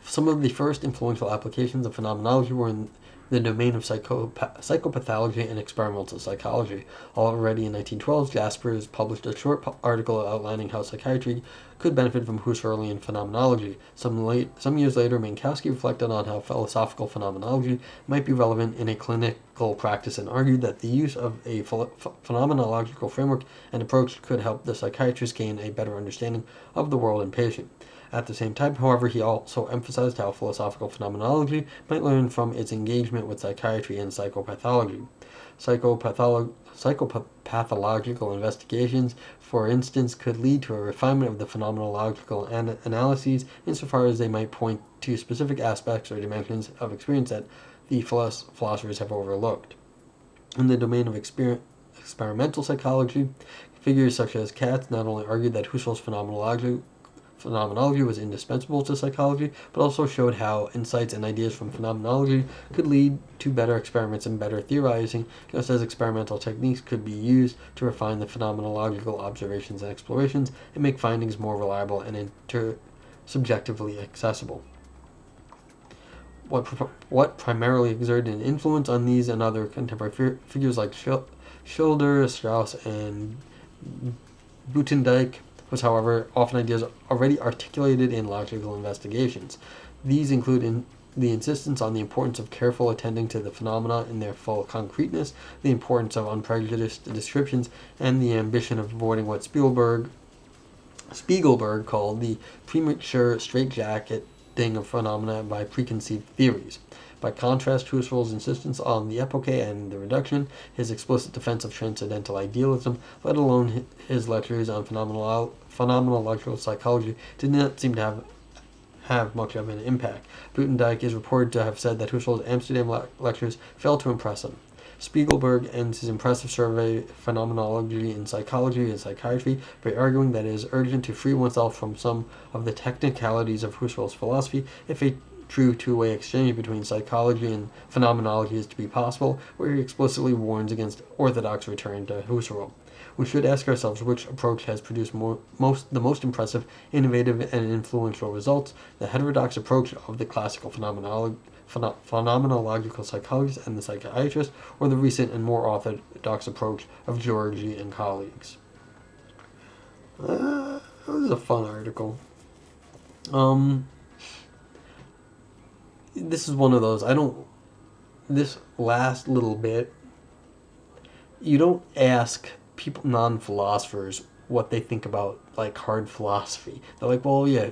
Some of the first influential applications of phenomenology were in the domain of psychopathology and experimental psychology. Already in 1912, Jaspers published a short article outlining how psychiatry could benefit from Husserlian phenomenology. Some years later, Minkowski reflected on how philosophical phenomenology might be relevant in a clinical practice and argued that the use of a phenomenological framework and approach could help the psychiatrist gain a better understanding of the world and patient. At the same time, however, he also emphasized how philosophical phenomenology might learn from its engagement with psychiatry and psychopathology. Psychopathological investigations, for instance, could lead to a refinement of the phenomenological analyses insofar as they might point to specific aspects or dimensions of experience that the philosophers have overlooked. In the domain of experimental psychology, figures such as Katz not only argued that Husserl's phenomenology was indispensable to psychology, but also showed how insights and ideas from phenomenology could lead to better experiments and better theorizing, just as experimental techniques could be used to refine the phenomenological observations and explorations and make findings more reliable and subjectively accessible. What primarily exerted an influence on these and other contemporary figures like Schilder, Strauss, and Buitendijk was, however, often ideas already articulated in logical investigations. These include the insistence on the importance of careful attending to the phenomena in their full concreteness, the importance of unprejudiced descriptions, and the ambition of avoiding what Spiegelberg called the premature straitjacketing of phenomena by preconceived theories. By contrast, Husserl's insistence on the epoché and the reduction, his explicit defense of transcendental idealism, let alone his lectures on phenomenological psychology, did not seem to have much of an impact. Buitendijk is reported to have said that Husserl's Amsterdam lectures failed to impress him. Spiegelberg ends his impressive survey of phenomenology in psychology and psychiatry by arguing that it is urgent to free oneself from some of the technicalities of Husserl's philosophy if a true two-way exchange between psychology and phenomenology is to be possible, where he explicitly warns against orthodox return to Husserl. We should ask ourselves which approach has produced the most impressive, innovative, and influential results: the heterodox approach of the classical phenomenological psychologist and the psychiatrist, or the recent and more orthodox approach of Georgi and colleagues. That was a fun article. This is one of those, this last little bit, you don't ask people, non-philosophers, what they think about, like, hard philosophy. They're like, well, yeah,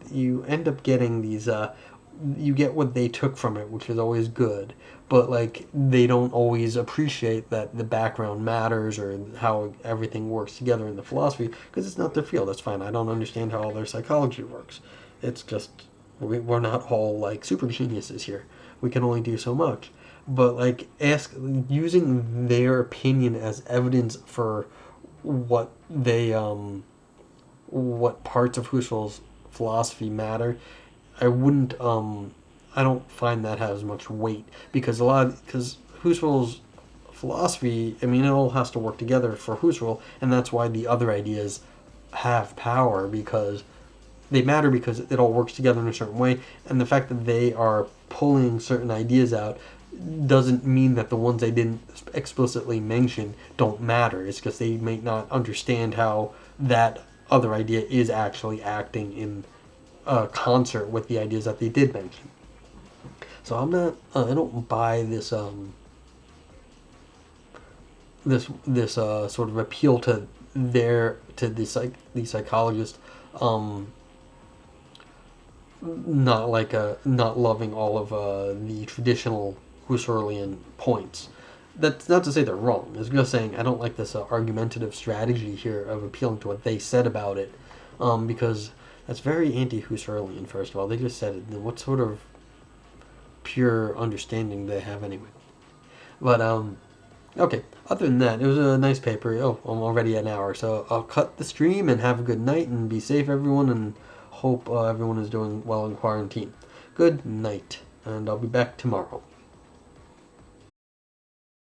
you end up getting these, you get what they took from it, which is always good, but, like, they don't always appreciate that the background matters or how everything works together in the philosophy, because it's not their field. That's fine. I don't understand how all their psychology works. It's just, we're not all, like, super geniuses here. We can only do so much. But, like, using their opinion as evidence for what what parts of Husserl's philosophy matter, I don't find that has much weight, because Husserl's philosophy, I mean, it all has to work together for Husserl, and that's why the other ideas have power, because they matter because it all works together in a certain way, and the fact that they are pulling certain ideas out doesn't mean that the ones they didn't explicitly mention don't matter. It's because they may not understand how that other idea is actually acting in concert with the ideas that they did mention. So I don't buy this sort of appeal to the psychologist not loving all of the traditional Husserlian points. That's not to say they're wrong. It's just saying I don't like this argumentative strategy here of appealing to what they said about it, because that's very anti-Husserlian. First of all, they just said it. Then what sort of pure understanding do they have anyway? But okay. Other than that, it was a nice paper. Oh, I'm already an hour, so I'll cut the stream and have a good night and be safe, everyone, and hope everyone is doing well in quarantine. Good night, and I'll be back tomorrow.